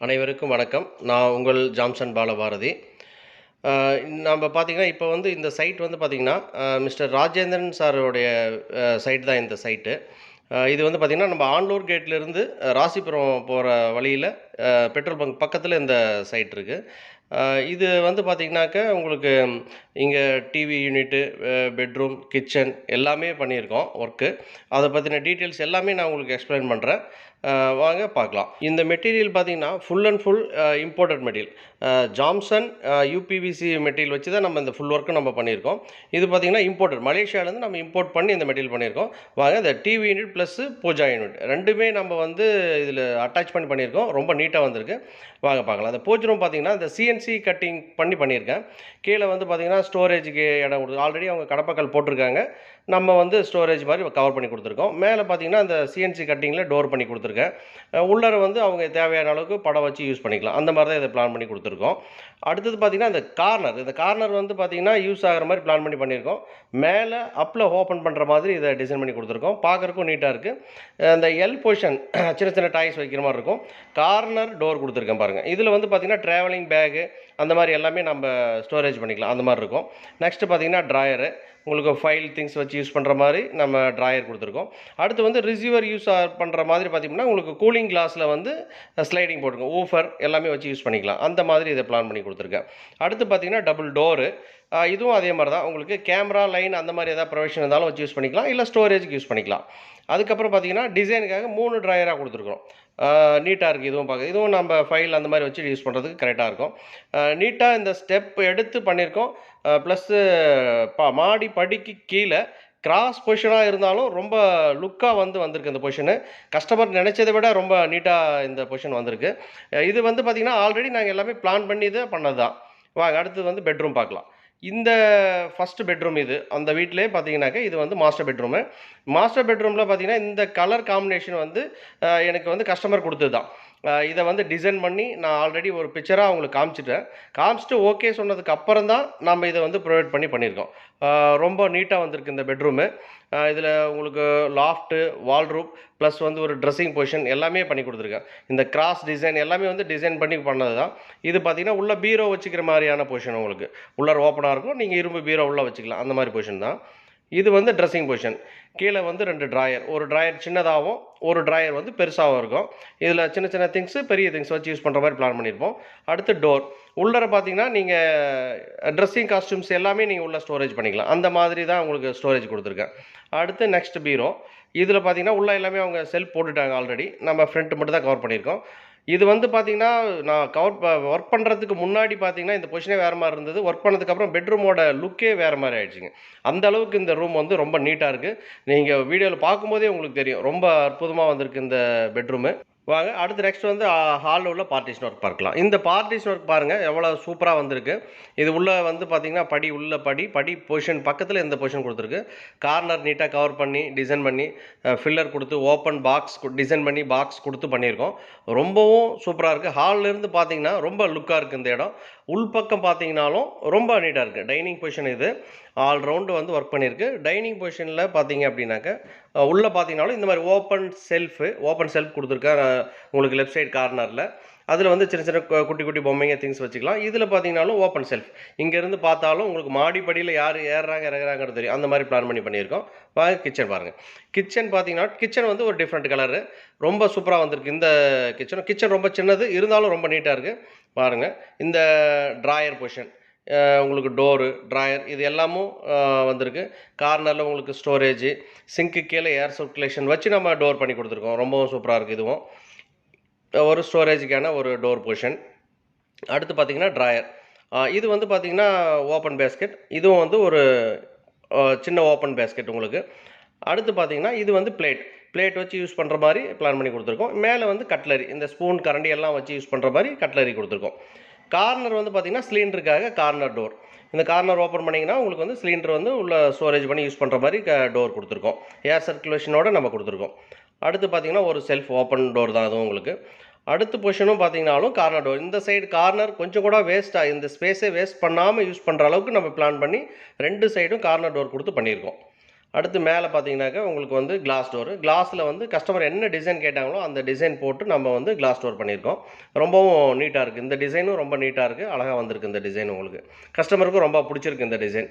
அனைவருக்கும் வணக்கம். நான் உங்கள் ஜாம்சன் பாலபாரதி. அ நம்ப பார்த்தீங்கன்னா, இப்போ வந்து இந்த சைட் வந்து பார்த்தீங்கன்னா, மிஸ்டர் ராஜேந்திரன் சாருடைய சைட் தான் இந்த சைட்டு. இது வந்து பார்த்தீங்கன்னா, நம்ம ஆண்டூர் கேட்லேருந்து ராசிபுரம் போற வழியில பெட்ரோல் பங்க் பக்கத்தில இந்த சைட் இருக்கு. அ இது வந்து பார்த்தீங்கன்னாக்க, உங்களுக்கு இங்க டிவி யூனிட்டு, பெட்ரூம், கிச்சன் எல்லாமே பண்ணியிருக்கோம் ஒர்க்கு. அத பத்தின டீட்டெயில்ஸ் எல்லாமே நான் உங்களுக்கு எக்ஸ்ப்ளைன் பண்றேன். வாங்க பார்க்கலாம். இந்த மெட்டீரியல் பார்த்தீங்கன்னா, full and full imported material. Jamson UPVC material வச்சு தான் நம்ம இந்த ஃபுல் ஒர்க்கும் நம்ம பண்ணியிருக்கோம். இது பார்த்தீங்கன்னா இம்போர்ட்டட் மலேசியாவிலேருந்து நம்ம இம்போர்ட் பண்ணி இந்த மெட்டீரியல் பண்ணியிருக்கோம். வாங்க இந்த TV unit plus pooja unit 2மே நம்ம வந்து இதில அட்டாச் பண்ணி பண்ணியிருக்கோம். ரொம்ப நீட்டா வந்திருக்கு. வாங்க பார்க்கலாம். அந்த பூஜ் ரூம் பார்த்தீங்கன்னா, இந்த சிஎன்சி கட்டிங் பண்ணி பண்ணியிருக்கேன். கீழ வந்து பார்த்தீங்கன்னா, ஸ்டோரேஜுக்கு இடம் குடுத்து ஆல்ரெடி அவங்க கடப்பாக்கல் போட்டிருக்காங்க. நம்ம வந்து ஸ்டோரேஜ் மாரி கவர் பண்ணி குடுத்துருக்கோம். மேல பார்த்தீங்கன்னா, அந்த சிஎன்சி கட்டிங்கில டோர் பண்ணி குடுத்துருக்கேன். உள்ளார வந்து அவங்க தேவையான அளவுக்கு படம் வச்சு யூஸ் பண்ணிக்கலாம். அந்த மாரி தான் இத பிளான் பண்ணி குடுத்துருக்கோம். அடுத்தது பார்த்தீங்கன்னா, இந்த கார்னர் வந்து பார்த்தீங்கன்னா, யூஸ் ஆகுற மாரி பிளான் பண்ணி பண்ணியிருக்கோம். மேல அப்ல ஓப்பன் பண்ற மாதிரி இத டிசைன் பண்ணி குடுத்துருக்கோம். பார்க்கறக்கும் நீட்டா இருக்கு. அந்த எல் பொசிஷன் சின்ன சின்ன டாய்ஸ் வைக்கிற மாரி இருக்கும். கார்னர் டோர் குடுத்துருக்கேன் பாருங்க. இதில வந்து பார்த்தீங்கன்னா, ட்ராவலிங் பேகு அந்த மாரி எல்லாமே நம்ப ஸ்டோரேஜ் பண்ணிக்கலாம். அந்த மாரி இருக்கும். நெக்ஸ்ட் பார்த்தீங்கன்னா, ட்ராயரு. உங்களுக்கு ஃபைல் திங்ஸ் வச்சு யூஸ் பண்ற மாரி நம்ம ட்ராயர் குடுத்துருக்கோம். அடுத்து வந்து ரிசீவர் பண்ற மாதிரி பார்த்தீங்கன்னா, உங்களுக்கு கூலிங் கிளாஸ்ல வந்து ஸ்லைடிங் போட்டிருக்கோம். ஊஃபர் எல்லாமே வச்சு யூஸ் பண்ணிக்கலாம். அந்த மாதிரி இத பிளான் பண்ணி குடுத்துருக்கேன். அடுத்து பார்த்தீங்கன்னா, டபுள் டோரு. இதுவும் அதே மாரி தான். உங்களுக்கு கேமரா, லைன் அந்த மாரி ஏதாவது ப்ரொவிஷன் இருந்தாலும் வச்சு யூஸ் பண்ணிக்கலாம். இல்ல ஸ்டோரேஜ்க்கு யூஸ் பண்ணிக்கலாம். அதுக்கப்புறம் பார்த்தீங்கன்னா, டிசைனுக்காக 3 ட்ராயரா குடுத்துருக்குறோம். நீட்டா இருக்கு இதுவும் பார்க்க. இதுவும் நம்ப ஃபைல் அந்த மாரி வச்சு யூஸ் பண்றதுக்கு கரெக்ட்டா இருக்கும். நீட்டா இந்த ஸ்டெப் எடுத்து பண்ணியிருக்கோம். ப்ளஸ்ஸு மாடி படிக்கு கீழ கிராஸ் பொசிஷனா இருந்தாலும் ரொம்ப லுக்கா வந்திருக்கு இந்த பொசிஷனு. கஸ்டமர் நெனைச்சத விட ரொம்ப நீட்டா இந்த பொசிஷன் வந்திருக்கு. இது வந்து பார்த்தீங்கன்னா, ஆல்ரெடி நாங்க எல்லாமே பிளான் பண்ணி தான் பண்ணது தான். வாங்க அடுத்தது வந்து பெட்ரூம் பார்க்கலாம். இந்த ஃபர்ஸ்ட் பெட்ரூம் இது. அந்த வீட்லயே பார்த்தீங்கன்னாக்க, இது வந்து மாஸ்டர் பெட்ரூமு. மாஸ்டர் பெட்ரூம்ல பார்த்தீங்கன்னா, இந்த கலர் காம்பினேஷன் வந்து எனக்கு வந்து கஸ்டமர் குடுத்தது தான். இத வந்து டிசைன் பண்ணி நான் ஆல்ரெடி ஒரு பிக்சரா அவங்களுக்கு காமிச்சுட்டேன். காமிச்சுட்டு ஓகே சொன்னதுக்கு அப்புறம் தான் நம்ம இத வந்து ப்ரொவைட் பண்ணியிருக்கோம். ரொம்ப நீட்டா வந்திருக்கு இந்த பெட்ரூமு. இதில உங்களுக்கு லாஃப்ட்டு, வால்ரூப் ப்ளஸ் வந்து ஒரு ட்ரெஸ்ஸிங் பொசிஷன் எல்லாமே பண்ணி குடுத்துருக்கேன். இந்த கிராஸ் டிசைன் எல்லாமே வந்து டிசைன் பண்ணி பண்ணது தான். இது பார்த்தீங்கன்னா, உள்ள பீரோ வச்சுக்கிற மாரியான பொசிஷன் உங்களுக்கு. உள்ளார ஓப்பனா இருக்கும். நீங்க இரும்பு பீரோ உள்ள வச்சுக்கலாம். அந்த மாரி பொசிஷன் தான். இது வந்து ட்ரெஸ்ஸிங் பொசிஷன். கீழ வந்து 2 ட்ராயர். ஒரு ட்ராயர் சின்னதாவும், ஒரு ட்ராயர் வந்து பெருசாவும் இருக்கும். இதில சின்ன சின்ன திங்ஸு, பெரிய திங்ஸ் வச்சு யூஸ் பண்ற மாரி பிளான் பண்ணியிருப்போம். அடுத்து டோர். உள்ளார பார்த்தீங்கன்னா, நீங்க ட்ரெஸ்ஸிங் காஸ்டியூம்ஸ் எல்லாமே நீங்க உள்ள ஸ்டோரேஜ் பண்ணிக்கலாம். அந்த மாதிரி தான் உங்களுக்கு ஸ்டோரேஜ் குடுத்துருக்கேன். அடுத்து நெக்ஸ்ட் பீரோ. இதில பார்த்தீங்கன்னா, உள்ள எல்லாமே அவங்க செல்ஃப் போட்டுட்டாங்க ஆல்ரெடி. நம்ம ஃப்ரண்ட் மட்டும் தான் கவர் பண்ணியிருக்கோம். இது வந்து பார்த்தீங்கன்னா, நான் ஒர்க் பண்றதுக்கு முன்னாடி பார்த்தீங்கன்னா, இந்த பொசிஷனே வேற மாரி இருந்தது. ஒர்க் பண்ணதுக்கப்புறம் பெட்ரூமோட லுக்கே வேற மாரி ஆயிடுச்சுங்க. அந்த அளவுக்கு இந்த ரூம் வந்து ரொம்ப நீட்டா இருக்கு. நீங்க வீடியோல பார்க்கும்போதே உங்களுக்கு தெரியும். ரொம்ப அற்புதமா வந்திருக்கு இந்த பெட்ரூமு. வாங்க அடுத்து நெக்ஸ்ட் வந்து ஹால்ல உள்ள பார்ட்டிஷன் ஒர்க் பார்க்கலாம். இந்த பார்ட்டிஷன் ஒர்க் பாருங்க எவ்வளோ சூப்பரா வந்திருக்கு. இது உள்ள வந்து பார்த்தீங்கன்னா, படி பொசிஷன் பக்கத்தில இந்த பொசிஷன் குடுத்துருக்கு. கார்னர் நீட்டா கவர் பண்ணி, டிசைன் பண்ணி, ஃபில்லர் குடுத்து, ஓப்பன் பாக்ஸ் டிசைன் பண்ணி பாக்ஸ் குடுத்து பண்ணியிருக்கோம். ரொம்பவும் சூப்பரா இருக்கு. ஹால்ல இருந்து பார்த்தீங்கன்னா, ரொம்ப லுக்கா இருக்கு இந்த இடம். உள்பக்கம் பார்த்தீங்கன்னாலும் ரொம்ப நீட்டா இருக்கு. டைனிங் பொசிஷன் இது. ஆல் ரவுண்டு வந்து ஒர்க் பண்ணியிருக்கு. டைனிங் பொசிஷன்ல பார்த்தீங்க அப்படின்னாக்க, உள்ள பார்த்தீங்கன்னாலும் இந்த மாரி ஓப்பன் செல்ஃப் குடுத்துருக்கேன். உங்களுக்கு லெஃப்ட் சைடு கார்னர்ல. அதில வந்து சின்ன சின்ன குட்டி குட்டி பொம்மைங்க, திங்ஸ் வச்சுக்கலாம். இதில பார்த்தீங்கன்னாலும் ஓப்பன் செல்ஃப். இங்கேருந்து பார்த்தாலும் உங்களுக்கு மாடி படியில யாரு ஏறுறாங்க, இறங்குறாங்கன்னு தெரியும். அந்த மாரி பிளான் பண்ணி பண்ணியிருக்கோம். வாங்க கிச்சன் பாருங்க. கிச்சன் பார்த்தீங்கன்னா, கிச்சன் வந்து ஒரு டிஃப்ரெண்ட் கலரு. ரொம்ப சூப்பரா வந்திருக்கு இந்த கிச்சன் ரொம்ப சின்னது. இருந்தாலும் ரொம்ப நீட்டா இருக்கு. பாருங்க. இந்த ட்ராயர் பொசிஷன். உங்களுக்கு டோரு, ட்ராயர் இது எல்லாமும் வந்திருக்கு. கார்னர்ல உங்களுக்கு ஸ்டோரேஜு, சிங்க்கு கீழ ஏர் சர்க்குலேஷன் வச்சு நம்ம டோர் பண்ணி குடுத்துருக்கோம். ரொம்பவும் சூப்பரா இருக்கு இதுவும். ஒரு ஸ்டோரேஜுக்கான ஒரு டோர் பொசிஷன். அடுத்து பார்த்தீங்கன்னா, ட்ராயர். இது வந்து பார்த்தீங்கன்னா, ஓப்பன் பேஸ்கெட். இதுவும் வந்து ஒரு சின்ன ஓப்பன் பேஸ்கெட் உங்களுக்கு. அடுத்து பார்த்தீங்கன்னா, இது வந்து பிளேட் வச்சு யூஸ் பண்ற மாரி பிளான் பண்ணி குடுத்துருக்கோம். மேல வந்து கட்லரி. இந்த ஸ்பூன், கரண்டி எல்லாம் வச்சு யூஸ் பண்ற மாரி கட்லரி குடுத்துருக்கோம். கார்னர் வந்து பார்த்தீங்கன்னா, சிலிண்டருக்காக கார்னர் டோர். இந்த கார்னர் ஓப்பன் பண்ணீங்கன்னா, உங்களுக்கு வந்து சிலிண்டர் வந்து உள்ள ஸ்டோரேஜ் பண்ணி யூஸ் பண்ற மாரி டோர் குடுத்துருக்கோம். ஏர் சர்க்குலேஷனோட நம்ம குடுத்துருக்கோம். அடுத்து பார்த்தீங்கன்னா, ஒரு செல்ஃப் ஓப்பன் டோர் தான் அதுவும் உங்களுக்கு. அடுத்த பொசிஷனும் பார்த்தீங்கன்னாலும் கார்னர் டோர். இந்த சைடு கார்னர் கொஞ்சம் கூட இந்த ஸ்பேஸே வேஸ்ட் பண்ணாம யூஸ் பண்ற அளவுக்கு நம்ம பிளான் பண்ணி 2 சைடும் கார்னர் டோர் குடுத்து பண்ணியிருக்கோம். அடுத்து மேலே பார்த்தீங்கன்னாக்கா உங்களுக்கு வந்து கிளாஸ் டோரு. கிளாஸில் வந்து கஸ்டமர் என்ன டிசைன் கேட்டாங்களோ அந்த டிசைன் போட்டு நம்ம வந்து கிளாஸ் டோர் பண்ணியிருக்கோம். ரொம்பவும் நீட்டாக இருக்குது. இந்த டிசைனும் ரொம்ப நீட்டாக இருக்குது. அழகாக வந்திருக்கு இந்த டிசைன் உங்களுக்கு. கஸ்டமருக்கும் ரொம்ப பிடிச்சிருக்கு இந்த டிசைன்.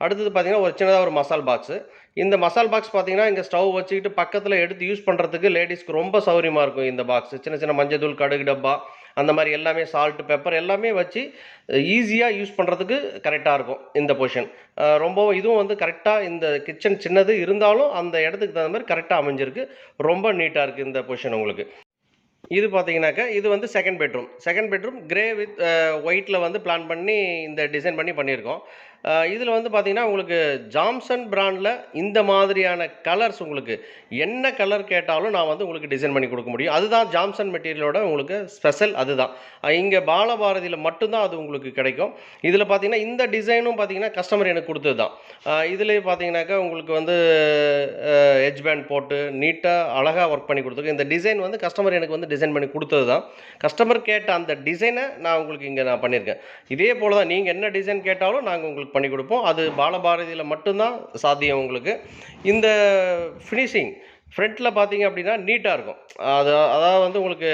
அடுத்தது பார்த்தீங்கன்னா ஒரு சின்னதாக ஒரு மசால் பாக்ஸு. இந்த மசால் பாக்ஸ் பார்த்தீங்கன்னா இங்கே ஸ்டவ் வச்சுக்கிட்டு பக்கத்தில் எடுத்து யூஸ் பண்ணுறதுக்கு லேடிஸ்க்கு ரொம்ப சௌகரியமாக இருக்கும் இந்த பாக்ஸு. சின்ன சின்ன மஞ்சள் தூள், கடுகு டப்பா அந்த மாதிரி எல்லாமே சால்ட், பெப்பர் எல்லாமே வச்சு ஈஸியாக யூஸ் பண்ணுறதுக்கு கரெக்டாக இருக்கும் இந்த பொசிஷன். ரொம்பவும் இதுவும் வந்து கரெக்டாக இந்த கிச்சன் சின்னது இருந்தாலும் அந்த இடத்துக்கு தகுந்த மாதிரி கரெக்டாக அமைஞ்சிருக்கு. ரொம்ப நீட்டாக இருக்குது இந்த பொசிஷன் உங்களுக்கு. இது பார்த்தீங்கன்னாக்கா இது வந்து second bedroom. Second bedroom grey with ஒயிட்டில் வந்து பிளான் பண்ணி இந்த டிசைன் பண்ணியிருக்கோம். இதில் வந்து பார்த்தீங்கன்னா உங்களுக்கு ஜாம்சன் பிராண்டில் இந்த மாதிரியான கலர்ஸ் உங்களுக்கு என்ன கலர் கேட்டாலும் நான் வந்து உங்களுக்கு டிசைன் பண்ணி கொடுக்க முடியும். அதுதான் ஜாம்சன் மெட்டீரியலோட உங்களுக்கு ஸ்பெஷல் அதுதான். இங்கே பாலபாரதியில் மட்டும்தான் அது உங்களுக்கு கிடைக்கும். இதில் பார்த்தீங்கன்னா இந்த டிசைனும் பார்த்தீங்கன்னா கஸ்டமர் எனக்கு கொடுத்தது தான். இதுலேயே பார்த்தீங்கன்னாக்கா உங்களுக்கு வந்து எட்ஜ் பேண்ட் போட்டு நீட்டாக அழகாக ஒர்க் பண்ணி கொடுத்துருக்கேன். இந்த டிசைன் வந்து கஸ்டமர் எனக்கு வந்து டிசைன் பண்ணி கொடுத்தது தான். கஸ்டமர் கேட்ட அந்த டிசைனை நான் உங்களுக்கு இங்கே நான் பண்ணியிருக்கேன். இதே போல் தான் நீங்கள் என்ன டிசைன் கேட்டாலும் நாங்கள் உங்களுக்கு பண்ணி கொடுப்போம். அது பாலபாரதியில் மட்டும்தான் சாத்தியம் உங்களுக்கு. இந்த ஃபினிஷிங் ஃப்ரண்ட்டில் பார்த்தீங்க அப்படின்னா நீட்டாக இருக்கும். அதாவது வந்து உங்களுக்கு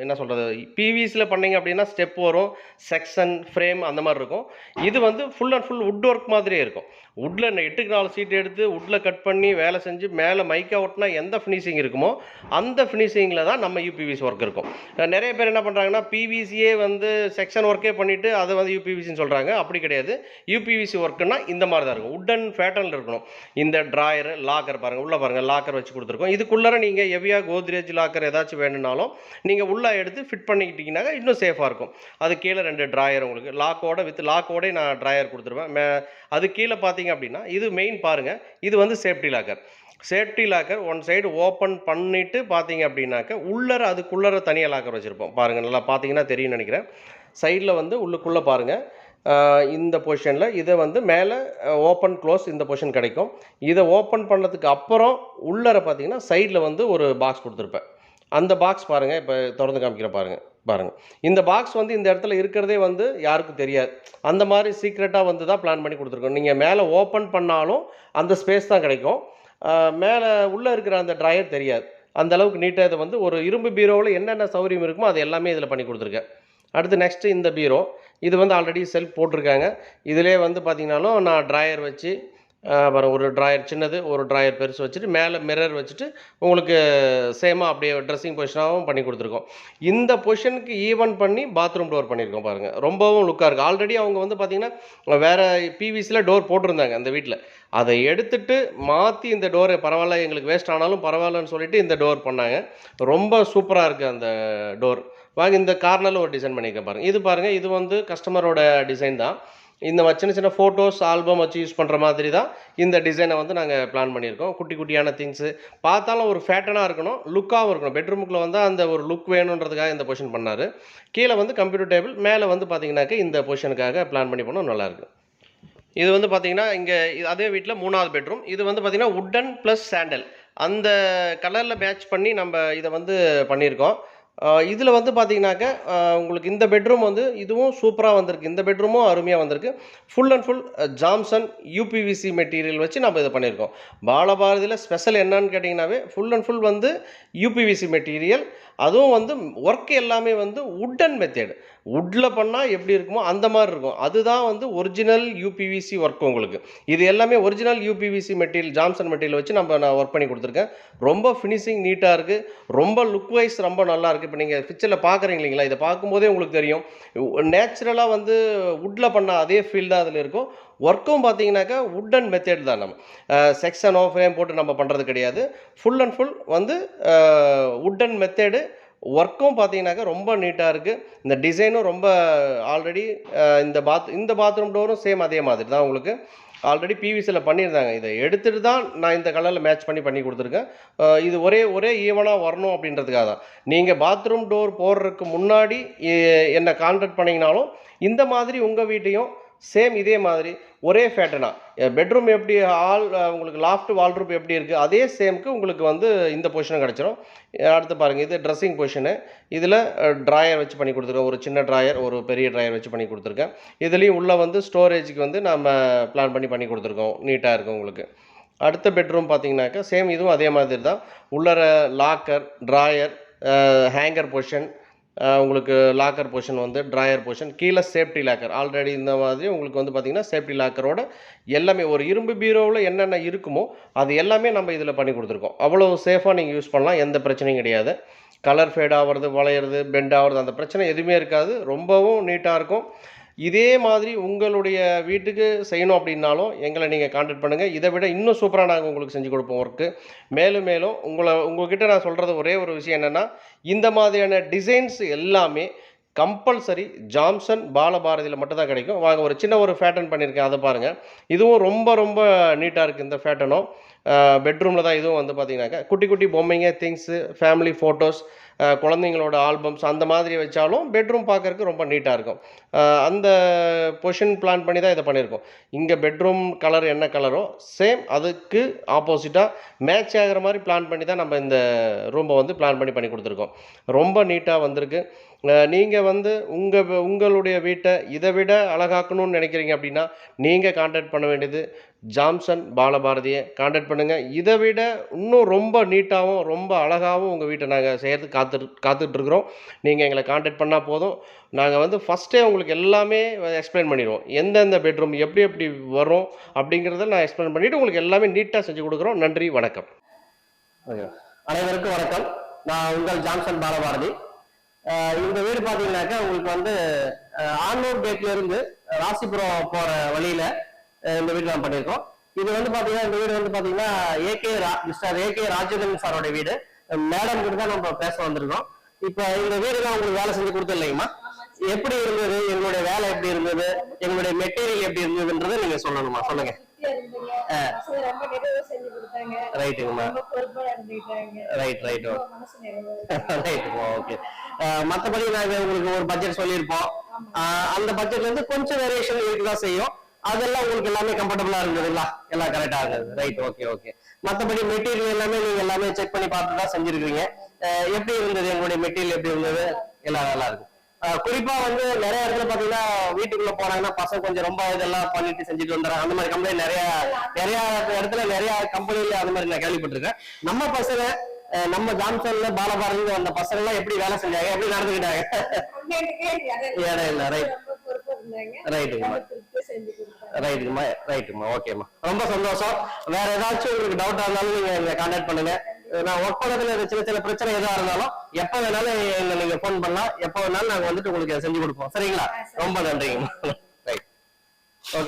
என்ன சொல்கிறது, பிவிசியில் பண்ணிங்க அப்படின்னா ஸ்டெப் வரும், செக்ஷன், ஃப்ரேம் அந்த மாதிரி இருக்கும். இது வந்து full and full would work மாதிரியே இருக்கும். வுட்டில் 8க்கு 4 சீட் எடுத்து வுட்டில் கட் பண்ணி வேலை செஞ்சு மேலே மைக்கா ஒட்டினா எந்த ஃபினிஷிங் இருக்குமோ அந்த ஃபினிஷிங்கில் தான் நம்ம யூபிவிசி ஒர்க் இருக்கும். நிறைய பேர் என்ன பண்ணுறாங்கன்னா பிவிசியே வந்து செக்ஷன் ஒர்க்கே பண்ணிவிட்டு அதை வந்து யூபிவிசின்னு சொல்கிறாங்க. அப்படி கிடையாது. யூபிவிசி ஒர்க்குன்னா இந்த மாதிரி தான் இருக்கும். வுட்டன் பேட்டர்னில் இருக்கணும். இந்த ட்ராயரு, லாக்கர் பாருங்கள், உள்ளே பாருங்கள் லாக்கர் வச்சு கொடுத்துருக்கோம். இதுக்குள்ளே நீங்கள் ஹெவியாக கோத்ரேஜ் லாக்கர் ஏதாச்சும் வேணும்னாலும் நீங்கள் உள்ளே எடுத்து ஃபிட் பண்ணிக்கிட்டிங்கனாக்கா இன்னும் சேஃபாக இருக்கும். அது கீழே 2 ட்ராயர் உங்களுக்கு லாக்கோட வித் லாக்கோடே நான் ட்ராயர் கொடுத்துருவேன். அது கீழே பார்த்தீங்க அப்படின்னா இது மெயின் பாருங்கள், இது வந்து safety locker. Safety locker one side open பண்ணிவிட்டு பார்த்தீங்க அப்படின்னாக்க உள்ளர அதுக்குள்ளர தனியாக லாக்கர் வச்சுருப்போம். பாருங்கள், நல்லா பார்த்தீங்கன்னா தெரியும்னு நினைக்கிறேன். சைடில் வந்து உள்ளுக்குள்ளே பாருங்கள், இந்த பொசிஷனில் இதை வந்து மேலே ஓப்பன் க்ளோஸ் இந்த பொசிஷன் கிடைக்கும். இதை ஓப்பன் பண்ணதுக்கு அப்புறம் உள்ளர பார்த்தீங்கன்னா சைடில் வந்து ஒரு பாக்ஸ் கொடுத்துருப்பேன். அந்த பாக்ஸ் பாருங்கள், இப்போ திறந்து காமிக்கிறேன் பாருங்கள். இந்த பாக்ஸ் வந்து இந்த இடத்துல இருக்கிறதே வந்து யாருக்கும் தெரியாது. அந்த மாதிரி சீக்ரெட்டாக வந்து தான் பிளான் பண்ணி கொடுத்துருக்கோம். நீங்கள் மேலே ஓப்பன் பண்ணாலும் அந்த ஸ்பேஸ் தான் கிடைக்கும். மேலே உள்ளே இருக்கிற அந்த ட்ராயர் தெரியாது. அந்த அளவுக்கு நீட்டாக இதை வந்து ஒரு இரும்பு பீரோவில் என்னென்ன சௌகரியம் இருக்குமோ அது எல்லாமே இதில் பண்ணி கொடுத்துருக்கேன். அடுத்து நெக்ஸ்ட்டு இந்த பீரோ. இது வந்து ஆல்ரெடி செல்ஃப் போட்டிருக்காங்க. இதிலே வந்து பார்த்தீங்கன்னாலும் நான் ட்ராயர் வச்சு அப்புறம் ஒரு ட்ராயர் சின்னது, ஒரு ட்ராயர் பெருசு வச்சுட்டு மேலே மிரர் வச்சுட்டு உங்களுக்கு சேமாக அப்படியே ட்ரெஸ்ஸிங் பொசிஷனாகவும் பண்ணி கொடுத்துருக்கோம். இந்த பொசிஷனுக்கு ஈவன் பண்ணி பாத்ரூம் டோர் பண்ணியிருக்கோம் பாருங்கள். ரொம்பவும் லுக்காக இருக்குது. ஆல்ரெடி அவங்க வந்து பார்த்திங்கன்னா வேறு பிவிசியில் டோர் போட்டிருந்தாங்க அந்த வீட்டில். அதை எடுத்துட்டு மாற்றி இந்த டோரை பரவாயில்ல எங்களுக்கு வேஸ்ட் ஆனாலும் பரவாயில்லன்னு சொல்லிட்டு இந்த டோர் பண்ணாங்க. ரொம்ப சூப்பராக இருக்குது அந்த டோர். வாங்க இந்த கார்னரில் ஒரு டிசைன் பண்ணியிருக்கேன் பாருங்கள். இது பாருங்கள், இது வந்து கஸ்டமரோட டிசைன் தான். இந்த சின்ன சின்ன ஃபோட்டோஸ் ஆல்பம் வச்சு யூஸ் பண்ணுற மாதிரி தான் இந்த டிசைனை வந்து நாங்கள் பிளான் பண்ணியிருக்கோம். குட்டி குட்டியான திங்ஸு பார்த்தாலும் ஒரு ஃபேட்டனாக இருக்கணும், லுக்காகவும் இருக்கணும். பெட்ரூமுக்குள்ளே வந்து அந்த ஒரு லுக் வேணுன்றதுக்காக இந்த பொசிஷன் பண்ணார். கீழே வந்து கம்ப்யூட்டர் டேபிள், மேலே வந்து பார்த்தீங்கன்னாக்க இந்த பொசிஷனுக்காக பிளான் பண்ணி போனால் நல்லாயிருக்கு. இது வந்து பார்த்தீங்கன்னா இங்கே அதே வீட்டில் 3வது பெட்ரூம். இது வந்து பார்த்தீங்கன்னா வுட்டன் ப்ளஸ் சாண்டல் அந்த கலரில் மேட்ச் பண்ணி நம்ம இதை வந்து பண்ணியிருக்கோம். இதில் வந்து பார்த்தீங்கன்னாக்க உங்களுக்கு இந்த பெட்ரூம் வந்து இதுவும் சூப்பராக வந்திருக்கு. இந்த பெட்ரூமும் அருமையாக வந்திருக்கு. Full and full Jameson UPVC material வச்சு நம்ம இதை பண்ணியிருக்கோம். பாலபாரதியில் ஸ்பெஷல் என்னன்னு கேட்டிங்கன்னாவே ஃபுல் அண்ட் ஃபுல் வந்து யூபிவிசி மெட்டீரியல். அதுவும் வந்து ஒர்க் எல்லாமே வந்து வுட்டன் மெத்தேடு. வுட்டில் பண்ணால் எப்படி இருக்குமோ அந்த மாதிரி இருக்கும். அதுதான் வந்து ஒரிஜினல் யூபிவிசி ஒர்க் உங்களுக்கு. இது எல்லாமே original UPVC material, Jameson material வச்சு நான் ஒர்க் பண்ணி கொடுத்துருக்கேன். ரொம்ப ஃபினிஷிங் நீட்டாக இருக்குது. ரொம்ப லுக் வைஸ் ரொம்ப நல்லா இருக்குது. இப்போ நீங்கள் பிக்சரில் பார்க்குறீங்க இல்லைங்களா, இதை பார்க்கும்போதே உங்களுக்கு தெரியும் நேச்சுரலாக வந்து வுட்டில் பண்ண அதே ஃபீல் தான் அதில் இருக்கும். ஒர்க்கும் பார்த்தீங்கன்னாக்கா வுட்டன் மெத்தேட் தான். நம்ம செக்ஷனோ ஃப்ரேம் போட்டு நம்ம பண்ணுறது கிடையாது. ஃபுல் அண்ட் ஃபுல் வந்து வுட்டன் மெத்தேடு. ஒர்க்கும் பார்த்தீங்கன்னாக்கா ரொம்ப நீட்டாக இருக்குது. இந்த டிசைனும் ரொம்ப ஆல்ரெடி இந்த பாத்ரூம் டோரும் சேம் அதே மாதிரி தான் உங்களுக்கு ஆல்ரெடி பிவிசியில் பண்ணியிருந்தாங்க. இதை எடுத்துகிட்டு தான் நான் இந்த கலரில் மேட்ச் பண்ணி கொடுத்துருக்கேன். இது ஒரே ஈவனாக வரணும் அப்படின்றதுக்காக தான். நீங்கள் பாத்ரூம் டோர் போடுறதுக்கு முன்னாடி என்னை கான்டாக்ட் பண்ணிங்கனாலும் இந்த மாதிரி உங்கள் வீட்டையும் சேம் இதே மாதிரி ஒரே பேட்டர்னாக பெட்ரூம் எப்படி உங்களுக்கு லாஃப்ட் வால்ரூப் எப்படி இருக்குது அதே சேமுக்கு உங்களுக்கு வந்து இந்த பொசிஷனும் கிடச்சிரும். அடுத்து பாருங்கள், இது ட்ரெஸ்ஸிங் பொசிஷனு. இதில் ட்ராயர் வச்சு பண்ணி கொடுத்துருக்கேன். ஒரு சின்ன ட்ராயர், ஒரு பெரிய ட்ராயர் வச்சு பண்ணி கொடுத்துருக்கேன். இதுலேயும் உள்ளே வந்து ஸ்டோரேஜுக்கு வந்து நம்ம பிளான் பண்ணி கொடுத்துருக்கோம். நீட்டாக இருக்கும் உங்களுக்கு. அடுத்த பெட்ரூம் பார்த்தீங்கன்னாக்கா சேம் இதுவும் அதே மாதிரி தான். உள்ளர லாக்கர், ட்ராயர், ஹேங்கர் பொசிஷன், உங்களுக்கு லாக்கர் பொசிஷன் வந்து ட்ராயர் பொசிஷன், கீழே சேஃப்டி லாக்கர். ஆல்ரெடி இந்த மாதிரி உங்களுக்கு வந்து பார்த்திங்கன்னா சேஃப்டி லாக்கரோட எல்லாமே ஒரு இரும்பு பீரோவில் என்னென்ன இருக்குமோ அது எல்லாமே நம்ம இதில் பண்ணி கொடுத்துருக்கோம். அவ்வளோ சேஃபாக நீங்கள் யூஸ் பண்ணலாம், எந்த பிரச்சனையும் கிடையாது. கலர் ஃபேட் ஆகிறது, வளையிறது, பெண்ட் ஆகிறது அந்த பிரச்சனை எதுவுமே இருக்காது. ரொம்பவும் நீட்டாக இருக்கும். இதே மாதிரி உங்களுடைய வீட்டுக்கு செய்யணும் அப்படின்னாலும் எங்களை நீங்கள் கான்டாக்ட் பண்ணுங்கள். இதை விட இன்னும் சூப்பராக நாங்கள் உங்களுக்கு செஞ்சு கொடுப்போம் ஒர்க்கு. மேலும் மேலும் உங்கள்கிட்ட நான் சொல்கிறது ஒரே ஒரு விஷயம் என்னென்னா, இந்த மாதிரியான டிசைன்ஸ் எல்லாமே கம்பல்சரி ஜாம்சன் பாலபாரதியில் மட்டும்தான் கிடைக்கும். வாங்க ஒரு சின்ன ஒரு ஃபேட்டன் பண்ணியிருக்கேன், அதை பாருங்கள். இதுவும் ரொம்ப ரொம்ப நீட்டாக இருக்குது இந்த ஃபேட்டனும். பெட்ரூமில் தான் இதுவும் வந்து பார்த்தீங்கன்னாக்கா குட்டி குட்டி பொம்மைங்க, திங்ஸு, ஃபேமிலி ஃபோட்டோஸ், குழந்தைங்களோட ஆல்பம்ஸ் அந்த மாதிரி வச்சாலும் பெட்ரூம் பார்க்கறக்கு ரொம்ப நீட்டாக இருக்கும். அந்த பொசிஷன் பிளான் பண்ணி தான் இதை பண்ணியிருக்கோம். இங்கே பெட்ரூம் கலர் என்ன கலரோ சேம் அதுக்கு ஆப்போசிட்டாக மேட்ச் ஆகிற மாதிரி பிளான் பண்ணி தான் நம்ம இந்த ரூமை வந்து பிளான் பண்ணி கொடுத்துருக்கோம். ரொம்ப நீட்டாக வந்திருக்கு. நீங்கள் வந்து உங்களுடைய வீட்டை இதை விட அழகாக்கணும்னு நினைக்கிறீங்க அப்படின்னா நீங்கள் கான்டாக்ட் பண்ண வேண்டியது ஜாம்சன் பாலபாரதியை கான்டாக்ட் பண்ணுங்கள். இதை விட இன்னும் ரொம்ப நீட்டாகவும் ரொம்ப அழகாகவும் உங்கள் வீட்டை நாங்கள் செய்கிறதுக்கு காத்துட்ருக்குறோம். நீங்கள் எங்களை கான்டாக்ட் பண்ணால் போதும். நாங்கள் வந்து ஃபஸ்ட்டே உங்களுக்கு எல்லாமே எக்ஸ்பிளைன் பண்ணிடுவோம். எந்தெந்த பெட்ரூம் எப்படி எப்படி வரும் அப்படிங்கிறத நான் எக்ஸ்பிளைன் பண்ணிவிட்டு உங்களுக்கு எல்லாமே நீட்டாக செஞ்சு கொடுக்குறோம். நன்றி, வணக்கம். அனைவருக்கும் வணக்கம். நான் உங்கள் ஜாம்சன் பாலபாரதி. இந்த வீடு பார்த்தீங்கன்னாக்கா உங்களுக்கு வந்து ஆன்னூர் கேட்ல இருந்து ராசிபுரம் போற வழியில இந்த வீடு நான் பண்ணியிருக்கோம். இது வந்து பாத்தீங்கன்னா இந்த வீடு வந்து பாத்தீங்கன்னா மிஸ்டர் ஏகே ராஜேந்திரன் சாரோட வீடு. மேடம் கிட்ட தான் நம்ம பேச வந்திருக்கோம். இப்ப இந்த வீடு தான் உங்களுக்கு வேலை செஞ்சு கொடுத்து இல்லைங்கம்மா, எப்படி இருந்தது, எங்களுடைய வேலை எப்படி இருந்தது, எங்களுடைய மெட்டீரியல் எப்படி இருந்ததுன்றதை நீங்க சொல்லணுமா? சொல்லுங்க. ரைட்டுங்கம்மா, ரைட் ரைட் ஓகே. மற்றபடி நாங்கள் உங்களுக்கு ஒரு பட்ஜெட் சொல்லியிருப்போம். அந்த பட்ஜெட்ல இருந்து கொஞ்சம் வேரியேஷன் இருக்குதான் செய்யும். அதெல்லாம் உங்களுக்கு எல்லாமே கம்ஃபர்டபுளா இருந்ததுங்களா? எல்லாம் கரெக்டா இருந்தது. Right, okay okay. மற்றபடி மெட்டீரியல் எல்லாமே நீங்க எல்லாமே செக் பண்ணி பார்த்து தான் செஞ்சிருக்கீங்க. எப்படி இருந்தது, எங்களுடைய மெட்டீரியல் எப்படி இருந்தது? எல்லாம் நல்லா இருக்கு. குறிப்பா வந்து நிறைய இடத்துல பாத்தீங்கன்னா வீட்டுக்குள்ள போனாங்கன்னா பசங்க கொஞ்சம் ரொம்ப இதெல்லாம் பண்ணிட்டு செஞ்சுட்டு வந்துடுறாங்க. அந்த மாதிரி கம்ப்ளைண்ட் நிறைய இடத்துல நிறைய கம்பெனில அந்த மாதிரி நான் கேள்விப்பட்டிருக்கேன். நம்ம பசங்க நம்ம ஜாம்சன்ல பாலபாரதி வந்த பசங்க எல்லாம் எப்படி வேலை செஞ்சாங்க, எப்படி நடந்துக்கிட்டாங்க? ரைட்டுமா, ஓகேம்மா, ரொம்ப சந்தோஷம். வேற ஏதாச்சும் உங்களுக்கு டவுட்டா இருந்தாலும் நீங்க கான்டாக்ட் பண்ணுங்க. நான் ஒர்க் பண்ணதுல சின்ன சின்ன பிரச்சனை எதா இருந்தாலும் எப்ப வேணாலும் நீங்க போன் பண்ணலாம். எப்ப வேணாலும் நாங்க வந்துட்டு உங்களுக்கு செஞ்சு கொடுப்போம். சரிங்களா? ரொம்ப நன்றிங்கம்மா.